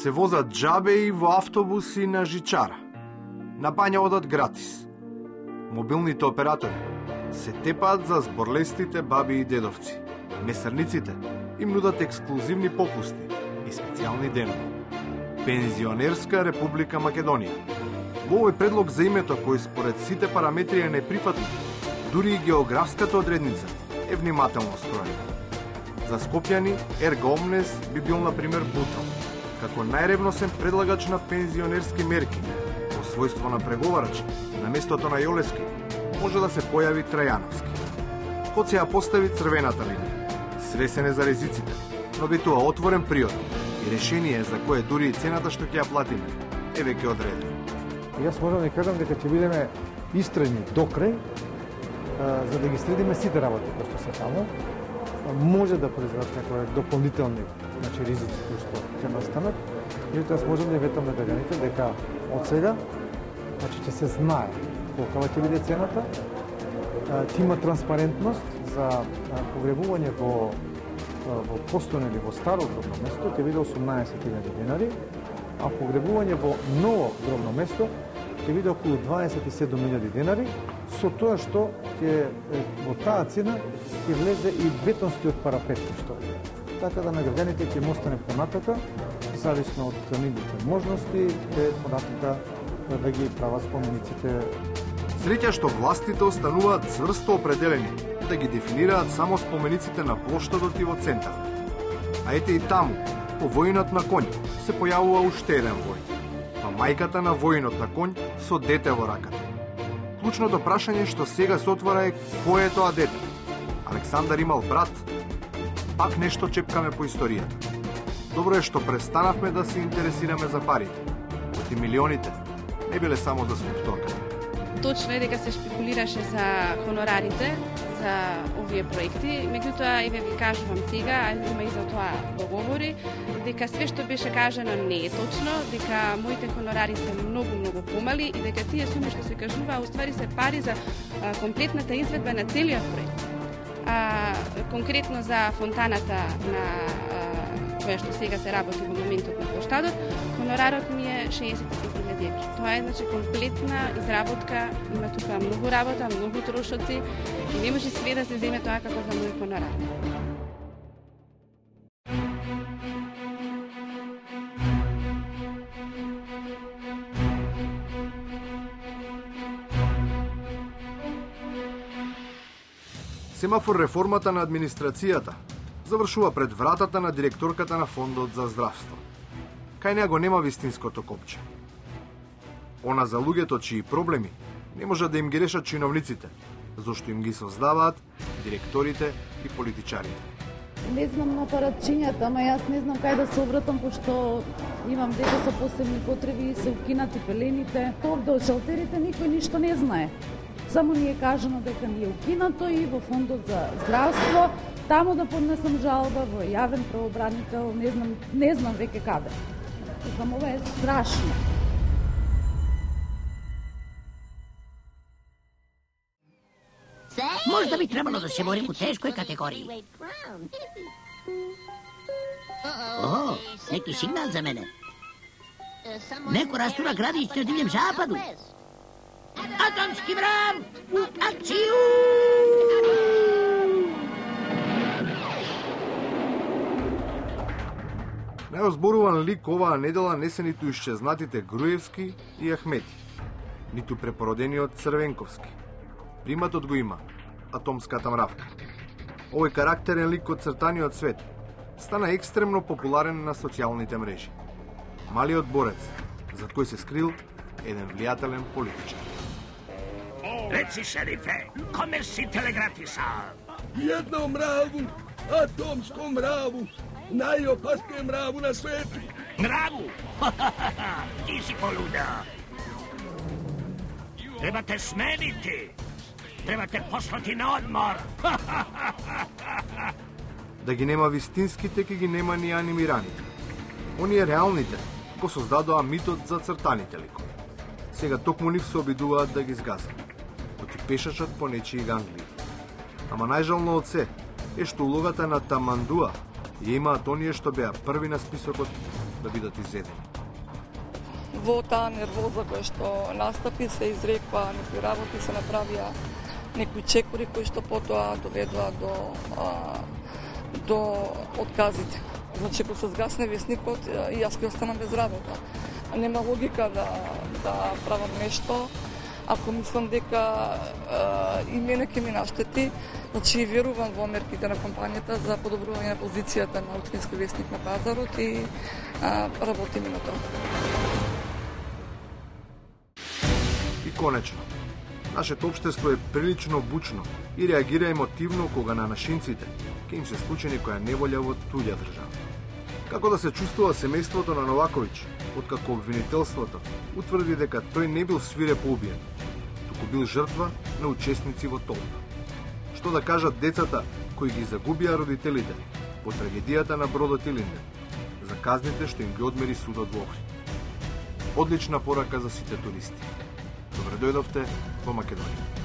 се возат џабе и во автобуси на жичара. На бања одат гратис. Мобилните оператори се тепаат за зборлестите баби и дедовци. Месарниците им нудат ексклузивни попусти и специјални денови. Пензионерска Република Македонија. Во овој предлог за името, кој според сите параметри е неприфатлив, дури и географската одредница е внимателно скроена. За скопјани, ерго омнес би бил, например, Бутал, како најревносен предлагач на пензионерски мерки. Во својство на преговарач, на местото на Јолески, може да се појави Трајановски. Кој се ја постави црвената линија. Свесен е за ризиците, но битува отворен приод и решение за кое дури и цената што ќе ја платиме е веќе одредено. Јас можам да кажам дека ќе бидеме истрени до крај, за да ги следиме сите работи кои што се таму. Може да произведат некои дополнителни ризици кои што ќе настанат. Меѓутоа, јас можам да ветам на граѓаните дека од сега ќе се знае колкава ќе биде цената, ќе има транспарентност за погребување во постојано или во старо гробно место ќе биде 18.000 денари, а погребување во ново гробно место ќе биде околу 27.000 денари, со тоа што во таа цена ќе влезе и бетонскиот парапет што е. Така да на граѓаните ќе им остане понатака, зависно од нивните можности, понатака да ги прават спомениците. Среќа што властите остануваат цврсто определени да ги дефинираат само спомениците на плоштадот и во центар. А ете и таму, по војнот на конј, се појавува уште еден војн. Па мајката на војнот на конј со дете во раката. Клучното прашање што сега се отвора е кој е тоа дете. Александар имал брат? Пак нешто чепкаме по историјата. Добро е што престанавме да се интересираме за парите. Оти милионите не биле само за скулпторка. Точно е дека се шпекулираше за хонорарите за овие проекти, меѓутоа еве ви кажувам сега, има и за тоа договори, дека све што беше кажано не е точно, дека моите хонорари се многу помали и дека тие суми што се кажува, уствари се пари за комплетната изведба на целиот проект. Конкретно за фонтаната на која што сега се работи во моментот на плоштадот, хонорарот ми е 65.000 евра. Тоа е комплетна изработка, има тука многу работа, многу трошоци и не може све да се земе тоа како за мој хонорар. Семафор реформата на администрацијата завршува пред вратата на директорката на Фондот за здравство. Кај него нема вистинското копче. Она за луѓето чии проблеми не може да им ги решат чиновниците, зашто им ги создаваат директорите и политичарите. Не знам на паратчињата, ама јас не знам кај да се обратам, пошто имам дете со посебни потреби и се укинати пелените. Овде од шалтерите никој ништо не знае. Само ни е кажано дека ни е укинато и во Фондот за здравство, таму да поднесам жалба, во јавен правобранител, не знам веќе каде. Знам, ова е страшно. Možda bi trebalo da se borim u teškoj kategoriji. O, neki signal za mene. Neko rastura gradić na divljem zapadu. Atomski mrav! U akciju! Најозборуван лик оваа недела не се ниту исчезнатите Груевски и Ахмети, ниту препородениот Црвенковски. Приматот го има, атомската мравка. Овој карактерен лик од цртаниот свет стана екстремно популарен на социјалните мрежи. Малиот борец, зад кој се скрил еден влијателен политичар. Реци, шерифе, коме си телеграфиса? Една мраву, атомско мраву, најопаснија мраву на свету. Мраву? Ти си полуда. Треба те сменити. Треба те послати на одмор. Да ги нема вистинските, ке ги нема ни анимираните. Оние реалните го создадоа митот за цртаните ликови. Сега токму нив се обидуваат да ги згасат. Оти пешачат по нечии ганглии. Ама најжално од се е што улогата на Тамандуа ја имаат оние што беа први на списокот да бидат изедени. Во таа нервоза која што настапи се изреква, некои работи се направија, некои чекори кои што потоа доведоа до отказите. Значи, ако се згасне весникот, и јас ќе останам без работа. Нема логика да правам нешто, ако мислам дека и мене ќе ми наштети. Значи, верувам во мерките на компанијата за подобрување на позицијата на Уткински весник на пазарот и работиме на тоа. И конечно, нашето општество е прилично бучно и реагира емотивно кога на нашинците ќе им се случи некоја неволја во туѓа држава. Како да се чувствува семејството на Новаковиќ, откако обвинителството утврди дека тој не бил свирепо убиен, туку бил жртва на учесници во толпа. Што да кажат децата кои ги загубија родителите по трагедијата на бродот Илинден, за казните што им ги одмери судот во Охрид. Одлична порака за сите туристи. Добре дојдовте во Македонија.